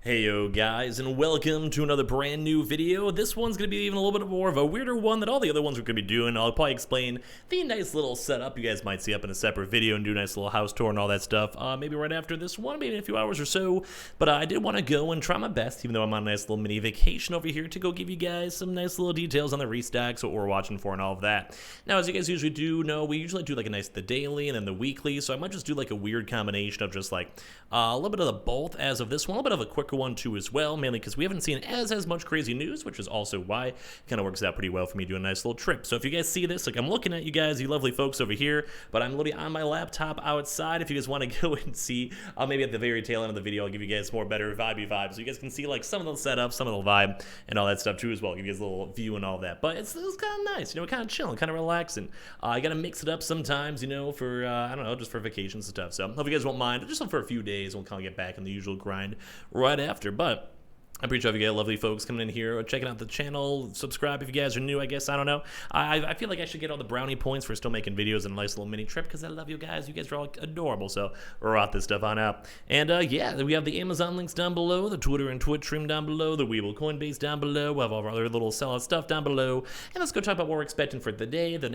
Hey yo guys, and welcome to another brand new video. This one's going to be even a little bit more of a weirder one than all the other ones we're going to be doing. I'll probably explain the nice little setup you guys might see up in a separate video and do a nice little house tour and all that stuff, maybe right after this one, maybe in a few hours or so. But I did want to go and try my best, even though I'm on a nice little mini vacation over here, to go give you guys some nice little details on the restocks, what we're watching for and all of that. Now, as you guys usually do know, we usually do like the daily and then the weekly, so I might just do like a weird combination of just like a little bit of the both as of this one, a little bit of a quicker one too as well, mainly because we haven't seen as much crazy news, which is also why it kind of works out pretty well for me doing a nice little trip. So if you guys see this, like I'm looking at you guys, you lovely folks over here, but I'm literally on my laptop outside. If you guys want to go and see, maybe at the very tail end of the video, I'll give you guys more better vibey vibes, so you guys can see like some of the setup, some of the vibe, and all that stuff too as well. I'll give you guys a little view and all that, but it's kind of nice, kind of chilling, kind of relaxing. I gotta mix it up sometimes, for I don't know, just for vacations and stuff. So hope you guys won't mind. Just for a few days, we'll kind of get back in the usual grind right after, but I'm pretty sure if you get lovely folks coming in here, checking out the channel, subscribe if you guys are new, I guess, I don't know. I feel like I should get all the brownie points for still making videos and a nice little mini trip, because I love you guys. You guys are all adorable, so rot this stuff on out. And yeah, we have the Amazon links down below, the Twitter and Twitch stream down below, the Weeble Coinbase down below, we'll have all our other little sellout stuff down below, and let's go talk about what we're expecting for the day, the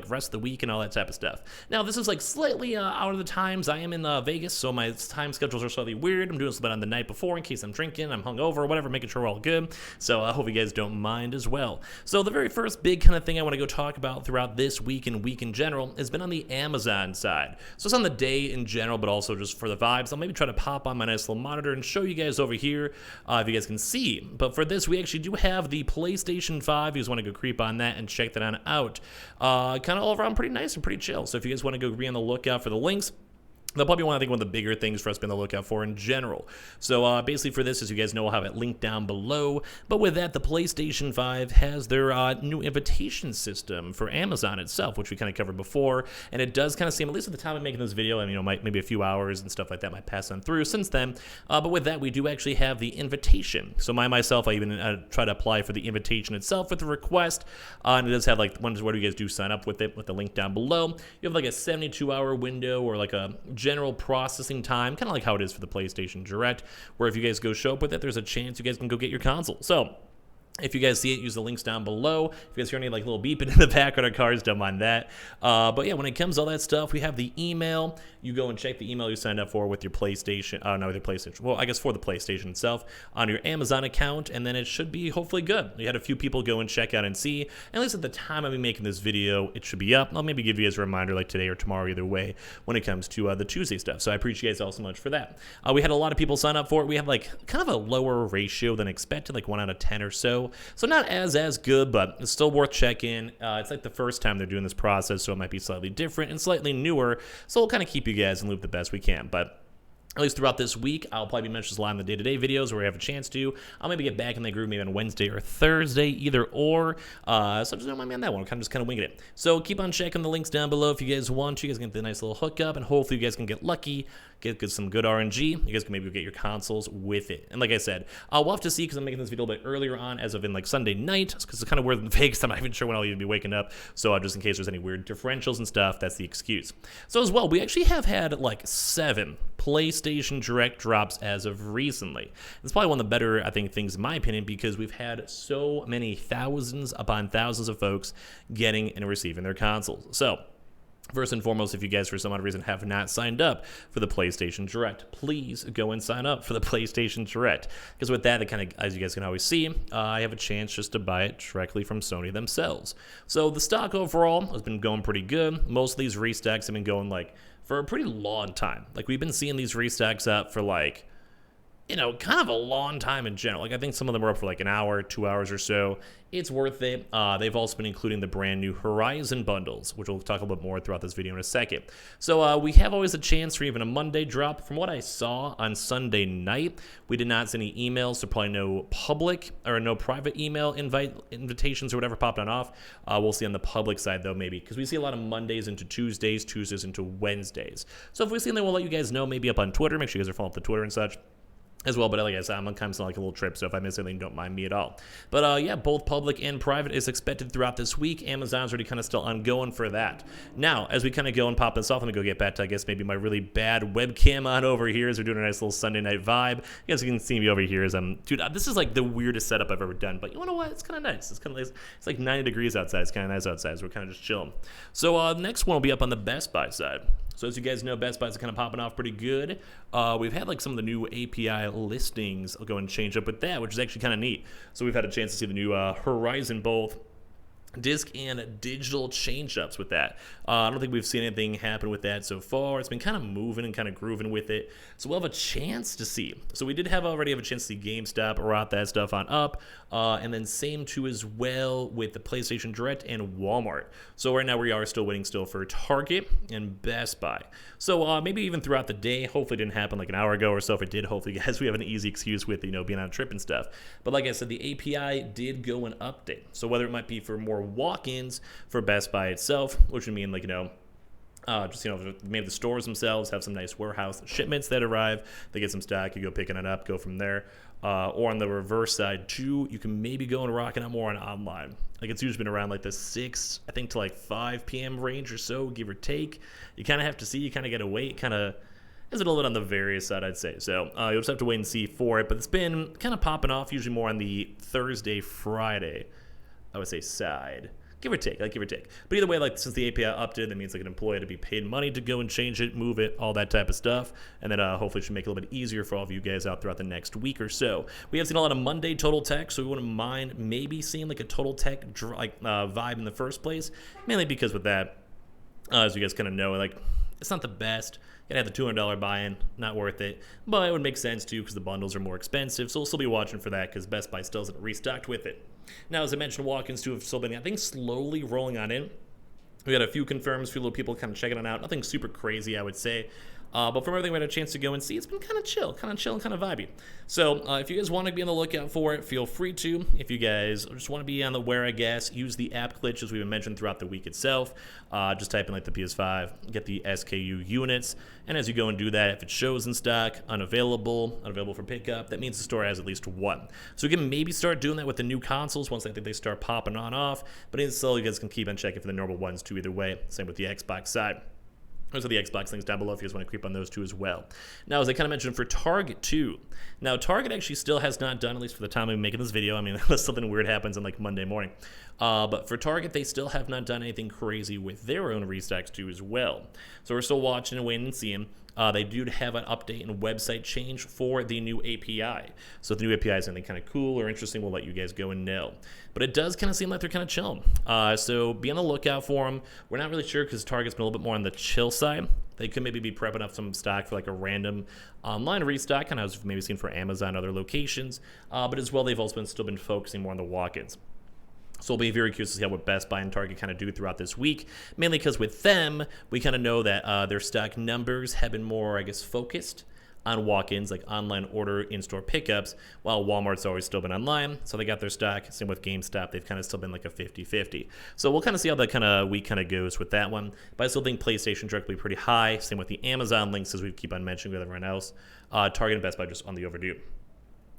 rest of the week, and all that type of stuff. Now, this is like slightly out of the times. I am in Vegas, so my time schedules are slightly weird. I'm doing this a bit on the night before in case I'm drinking, I'm hungover, or whatever, making sure we're all good. So I hope you guys don't mind as well. So the very first big kind of thing I want to go talk about throughout this week and week in general has been on the Amazon side. So it's on the day in general, but also just for the vibes. I'll maybe try to pop on my nice little monitor and show you guys over here if you guys can see. But for this, we actually do have the PlayStation 5. You guys want to go creep on that and check that on out. Kind of all around pretty nice and pretty chill. So if you guys want to go be on the lookout for the links, they'll probably want to think one of the bigger things for us to be on the lookout for in general. So basically for this, as you guys know, I'll have it linked down below. But with that, the PlayStation 5 has their new invitation system for Amazon itself, which we kind of covered before. And it does kind of seem, at least at the time of making this video, and maybe a few hours and stuff like that might pass on through since then. But with that, we do actually have the invitation. So myself, I even try to apply for the invitation itself with the request. And it does have like, where do you guys do sign up with it, with the link down below. You have like a 72-hour window or like a general processing time, kind of like how it is for the PlayStation Direct, where if you guys go show up with it, there's a chance you guys can go get your console. So if you guys see it, use the links down below. If you guys hear any like little beeping in the background of cars, don't mind that. But yeah, when it comes to all that stuff, we have the email. You go and check the email you signed up for with your PlayStation. Not with your PlayStation. Well, I guess for the PlayStation itself on your Amazon account, and then it should be hopefully good. We had a few people go and check out and see. At least at the time I'll be making this video, it should be up. I'll maybe give you guys a reminder like today or tomorrow, either way, when it comes to the Tuesday stuff. So I appreciate you guys all so much for that. We had a lot of people sign up for it. We have like kind of a lower ratio than expected, like 1 out of 10 or so. So not as good, but it's still worth checking. It's like the first time they're doing this process, so it might be slightly different and slightly newer. So we'll kind of keep you guys in the loop the best we can. But at least throughout this week, I'll probably be mentioning this live in the day-to-day videos where we have a chance to. I'll maybe get back in the groove maybe on Wednesday or Thursday, either or. So just don't mind me on that one. I'm just kind of winging it. So keep on checking the links down below if you guys want to. You guys can get the nice little hookup, and hopefully you guys can get lucky, get some good RNG. You guys can maybe get your consoles with it. And like I said, we'll have to see, because I'm making this video a bit earlier on, as of in like Sunday night, because it's kind of weird in Vegas. I'm not even sure when I'll even be waking up. So just in case there's any weird differentials and stuff, that's the excuse. So as well, we actually have had like 7 PlayStation Direct drops as of recently. It's probably one of the better, I think, things in my opinion, because we've had so many thousands upon thousands of folks getting and receiving their consoles. So first and foremost, if you guys for some odd reason have not signed up for the PlayStation Direct, please go and sign up for the PlayStation Direct, because with that, it kind of, as you guys can always see, I have a chance just to buy it directly from Sony themselves. So the stock overall has been going pretty good. Most of these restocks have been going like for a pretty long time. Like we've been seeing these restocks up for like, kind of a long time in general. Like I think some of them are up for like an hour, 2 hours or so. It's worth it. They've also been including the brand new Horizon bundles, which we'll talk a little bit more throughout this video in a second. So we have always a chance for even a Monday drop. From what I saw on Sunday night, we did not send any emails, so probably no public or no private email invitations or whatever popped on off. We'll see on the public side though, maybe, because we see a lot of Mondays into Tuesdays, Tuesdays into Wednesdays. So if we see anything, we'll let you guys know, maybe up on Twitter. Make sure you guys are following up the Twitter and such. as well. But like I said, I'm kind of like a little trip, so if I miss anything, don't mind me at all. But yeah, both public and private is expected throughout this week. Amazon's already kind of still ongoing for that. Now, as we kind of go and pop this off, I'm gonna go get back to, I guess, maybe my really bad webcam on over here as we're doing a nice little Sunday night vibe. You guys can see me over here as dude, this is like the weirdest setup I've ever done, but you know what? It's kind of nice. It's kind of nice. It's like 90 degrees outside. It's kind of nice outside, so we're kind of just chilling. So next one will be up on the Best Buy side. So as you guys know, Best Buy's kind of popping off pretty good. We've had like some of the new API listings. I'll go and change up with that, which is actually kind of neat. So we've had a chance to see the new Horizon both disc and digital change-ups with that. I don't think we've seen anything happen with that so far. It's been kind of moving and kind of grooving with it. So we'll have a chance to see. So we did already have a chance to see GameStop wrap that stuff on up. And then same too as well with the PlayStation Direct and Walmart. So right now we are still waiting for Target and Best Buy. So maybe even throughout the day, hopefully it didn't happen like an hour ago or so. If it did, hopefully guys, we have an easy excuse with, being on a trip and stuff. But like I said, the API did go and update. So whether it might be for more walk-ins for Best Buy itself, which would mean like, just maybe the stores themselves have some nice warehouse shipments that arrive. They get some stock, you go picking it up, go from there. Or on the reverse side too, you can maybe go and rock it out more on online. Like it's usually been around like the 6, I think, to like 5 p.m. range or so, give or take. You kind of have to see. You kind of got to wait. Kind of is a little bit on the various side, I'd say. So you'll just have to wait and see for it. But it's been kind of popping off, usually more on the Thursday, Friday, I would say, side. Give or take. But either way, like since the API updated, that means like an employee to be paid money to go and change it, move it, all that type of stuff. And then hopefully it should make it a little bit easier for all of you guys out throughout the next week or so. We have seen a lot of Monday total tech, so we wouldn't mind maybe seeing like a total tech vibe in the first place. Mainly because with that, as you guys kind of know, like it's not the best. You gotta have the $200 buy-in, not worth it. But it would make sense too because the bundles are more expensive. So we'll still be watching for that because Best Buy still hasn't restocked with it. Now, as I mentioned, walk-ins too have still been, I think, slowly rolling on in. We got a few confirms, a few little people kind of checking it out. Nothing super crazy, I would say. But from everything we had a chance to go and see, it's been kind of chill and kind of vibey. So if you guys want to be on the lookout for it, feel free to. If you guys just want to be on the where, I guess, use the app glitch as we've mentioned throughout the week itself. Just type in like the PS5, get the SKU units, and as you go and do that, if it shows in stock, unavailable for pickup, that means the store has at least one. So you can maybe start doing that with the new consoles once I think they start popping on off. But still, you guys can keep on checking for the normal ones too either way. Same with the Xbox side. Those are the Xbox links down below if you guys want to creep on those two as well. Now, as I kind of mentioned for Target too. Now, Target actually still has not done, at least for the time I'm making this video. I mean, unless something weird happens on like Monday morning. But for Target, they still have not done anything crazy with their own restocks too as well. So we're still watching and waiting and seeing. They do have an update and website change for the new API. So if the new API is anything kind of cool or interesting, we'll let you guys go and know. But it does kind of seem like they're kind of chilling. So be on the lookout for them. We're not really sure because Target's been a little bit more on the chill side. They could maybe be prepping up some stock for like a random online restock, kind of as we've maybe seen for Amazon and other locations. But as well, they've also still been focusing more on the walk-ins. So we'll be very curious to see what Best Buy and Target kind of do throughout this week, mainly because with them, we kind of know that their stock numbers have been more, I guess, focused on walk-ins, like online order, in-store pickups, while Walmart's always still been online, so they got their stock. Same with GameStop, they've kind of still been like a 50-50. So we'll kind of see how that kind of week kind of goes with that one, but I still think PlayStation Direct will be pretty high. Same with the Amazon links, as we keep on mentioning with everyone else. Target and Best Buy just on the overdue.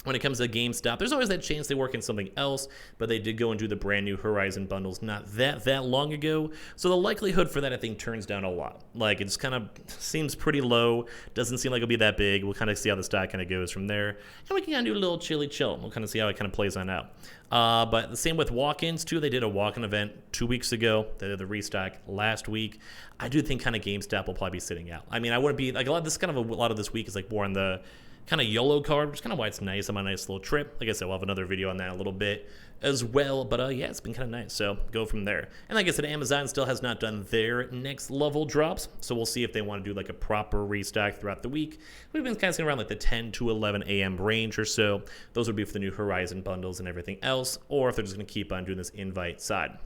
When it comes to GameStop, there's always that chance they work in something else, but they did go and do the brand new Horizon bundles not that long ago. So the likelihood for that, I think, turns down a lot. Like, it just kind of seems pretty low. Doesn't seem like it'll be that big. We'll kind of see how the stock kind of goes from there. And we can kind of do a little chilly chill. We'll kind of see how it kind of plays on out. But the same with walk-ins, too. They did a walk-in event 2 weeks ago. They did the restock last week. I do think kind of GameStop will probably be sitting out. I mean, I wouldn't be, like, a lot of this week is, like, more on the kind of YOLO card, which is kind of why it's nice. I'm on a nice little trip. Like I said, we'll have another video on that in a little bit as well. But yeah, it's been kind of nice. So go from there. And like I said, Amazon still has not done their next level drops. So we'll see if they want to do like a proper restock throughout the week. We've been kind of seeing around like the 10 to 11 a.m. range or so. Those would be for the new Horizon bundles and everything else. Or if they're just going to keep on doing this invite side.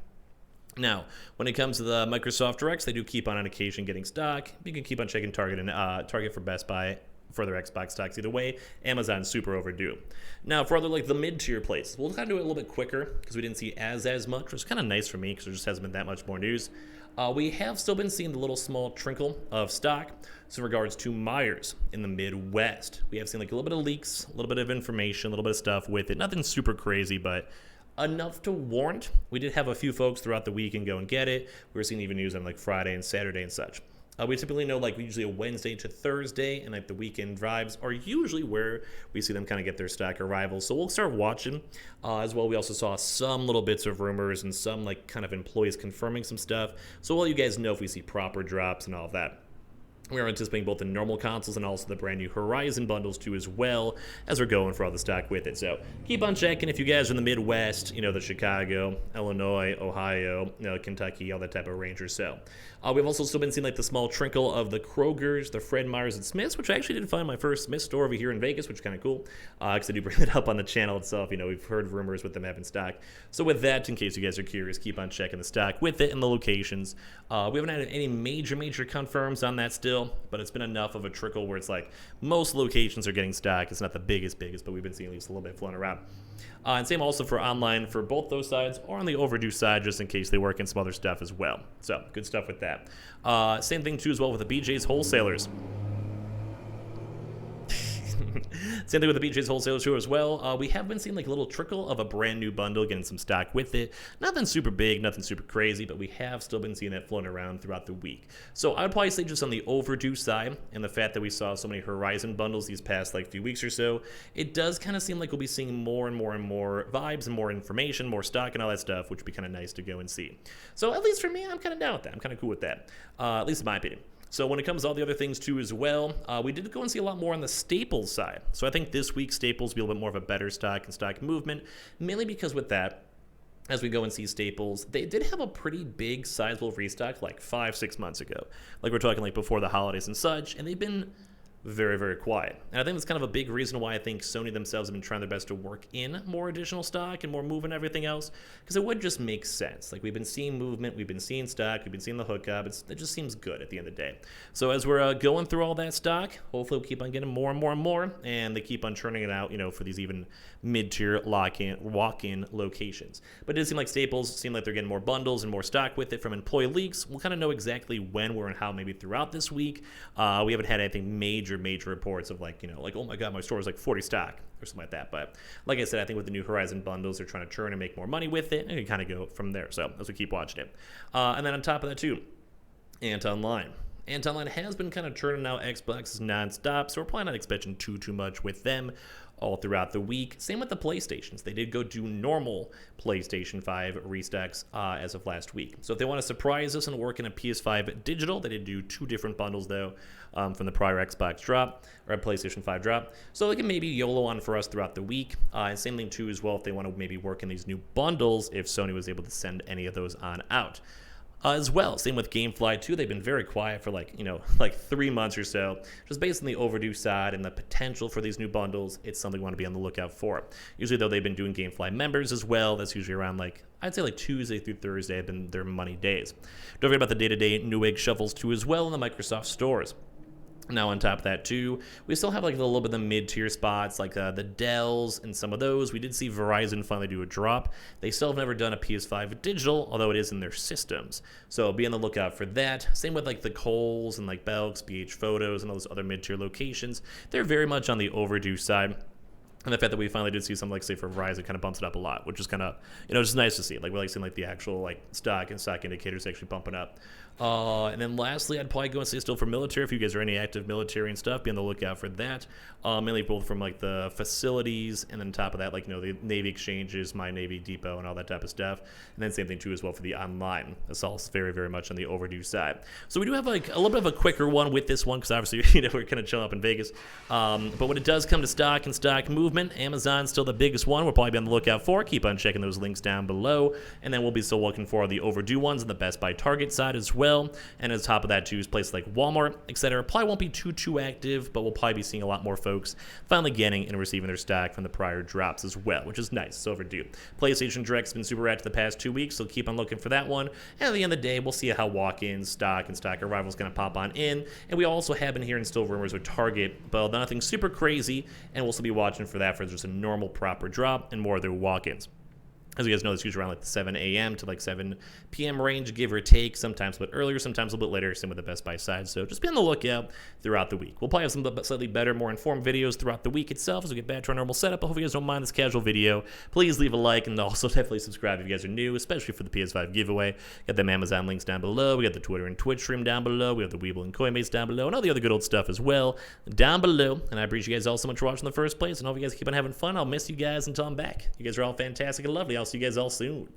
Now, when it comes to the Microsoft Directs, they do keep on occasion getting stock. You can keep on checking Target and Target for Best Buy for their Xbox stocks either way. Amazon's super overdue. Now, for other like the mid-tier places, we'll kind of do it a little bit quicker because we didn't see as much, which is kind of nice for me because there just hasn't been that much more news. We have still been seeing the little small trickle of stock. So in regards to Myers in the Midwest, we have seen like a little bit of leaks, a little bit of information, a little bit of stuff with it. Nothing super crazy, but enough to warrant. We did have a few folks throughout the week and go and get it. We were seeing even news on like Friday and Saturday and such. We typically know like usually a Wednesday to Thursday, and like the weekend vibes are usually where we see them kind of get their stock arrivals. So we'll start watching as well. We also saw some little bits of rumors and some like kind of employees confirming some stuff. So we'll let you guys know if we see proper drops and all of that. We are anticipating both the normal consoles and also the brand new Horizon bundles too, as well, as we're going for all the stock with it. So keep on checking if you guys are in the Midwest, you know, the Chicago, Illinois, Ohio, you know, Kentucky, all that type of range or so. We've also still been seeing like the small trickle of the Krogers, the Fred Meyers and Smiths, which I actually did find my first Smith store over here in Vegas, which is kind of cool, because I do bring it up on the channel itself. You know, we've heard rumors with them having stock. So with that, in case you guys are curious, keep on checking the stock with it and the locations. We haven't had any major confirms on that still, but it's been enough of a trickle where it's like most locations are getting stock. It's not the biggest, but we've been seeing at least a little bit floating around. And same also for online for both those sides, or on the overdue side, just in case they work in some other stuff as well. So good stuff with that. Same thing too as well with the BJ's wholesalers. Same thing with the BJ's wholesalers too as well. We have been seeing like a little trickle of a brand new bundle, getting some stock with it. Nothing super big, nothing super crazy, but we have still been seeing that floating around throughout the week. So I would probably say just on the overdue side, and the fact that we saw so many Horizon bundles these past like few weeks or so, it does kind of seem like we'll be seeing more and more vibes and more information, more stock and all that stuff, which would be kind of nice to go and see. So at least for me, I'm kind of down with that. I'm kind of cool with that, at least in my opinion. So when it comes to all the other things too as well, we did go and see a lot more on the Staples side. So I think this week Staples will be a little bit more of a better stock and stock movement, mainly because with that, as we go and see Staples, they did have a pretty big sizable restock like 5-6 months ago. Like we're talking like before the holidays and such, and they've been very quiet. And I think that's kind of a big reason why I think Sony themselves have been trying their best to work in more additional stock and more move and everything else, because it would just make sense. Like we've been seeing movement, we've been seeing stock, we've been seeing the hookup. It just seems good at the end of the day. So as we're going through all that stock, hopefully we'll keep on getting more and more, and they keep on churning it out, you know, for these even mid-tier walk-in locations. But it does seem like Staples seem like they're getting more bundles and more stock with it from employee leaks. We'll kind of know exactly when, where, and how maybe throughout this week. We haven't had anything major reports of like, you know, like, oh my god, my store is like 40 stock or something like that. But like I said, I think with the new Horizon bundles, they're trying to churn and make more money with it, and you kind of go from there. So as we keep watching it, and then on top of that too, Online has been kind of churning out Xboxes nonstop, so we're probably not expecting too much with them all throughout the week. Same with the PlayStations. They did go do normal PlayStation 5 restocks as of last week. So if they want to surprise us and work in a PS5 Digital, they did do 2 different bundles though from the prior Xbox drop or PlayStation 5 drop. So they can maybe YOLO on for us throughout the week. And same thing too as well if they want to maybe work in these new bundles if Sony was able to send any of those on out. As well, same with GameFly too. They've been very quiet for like 3 months or so, just based on the overdue side and the potential for these new bundles. It's something we want to be on the lookout for. Usually though, they've been doing GameFly members as well. That's usually around I'd say Tuesday through Thursday have been their money days. Don't forget about the day-to-day Newegg shuffles too as well in the Microsoft stores. Now on top of that too, we still have like a little bit of the mid-tier spots like the Dells and some of those. We did see Verizon finally do a drop. They still have never done a PS5 Digital, although it is in their systems. So be on the lookout for that. Same with like the Kohl's and like Belk's, BH Photos and all those other mid-tier locations. They're very much on the overdue side. And the fact that we finally did see something like, say, for Verizon kind of bumps it up a lot, which is kind of, just nice to see. Like, we like seeing, the actual, stock and stock indicators actually bumping up. And then lastly, I'd probably go and say still for military. If you guys are any active military and stuff, be on the lookout for that. Mainly both from, the facilities, and then on top of that, the Navy exchanges, My Navy Depot, and all that type of stuff. And then same thing, too, as well for the online. That's all very, very much on the overdue side. So we do have, a little bit of a quicker one with this one, because obviously, we're kind of chilling up in Vegas. But when it does come to stock and stock movement, Amazon's still the biggest one. We'll probably be on the lookout for. Keep on checking those links down below. And then we'll be still looking for the overdue ones on the Best Buy Target side as well. And on top of that, too, is places like Walmart, etc. Probably won't be too active, but we'll probably be seeing a lot more folks finally getting and receiving their stock from the prior drops as well, which is nice. It's overdue. PlayStation Direct's been super active the past 2 weeks, so keep on looking for that one. And at the end of the day, we'll see how walk-ins, stock, and stock arrivals going to pop on in. And we also have been hearing still rumors with Target, but nothing super crazy, and we'll still be watching for that for just a normal proper drop and more of their walk-ins. As you guys know, this is usually around like the 7 a.m. to like 7 p.m. range, give or take. Sometimes a bit earlier, sometimes a little bit later, same with the Best Buy side. So just be on the lookout throughout the week. We'll probably have some slightly better, more informed videos throughout the week itself as we get back to our normal setup. I hope you guys don't mind this casual video. Please leave a like and also definitely subscribe if you guys are new, especially for the PS5 giveaway. Got them Amazon links down below. We got the Twitter and Twitch stream down below. We got the Weeble and Coinbase down below, and all the other good old stuff as well down below. And I appreciate you guys all so much for watching in the first place, and hope you guys keep on having fun. I'll miss you guys until I'm back. You guys are all fantastic and lovely. I'll see you guys all soon.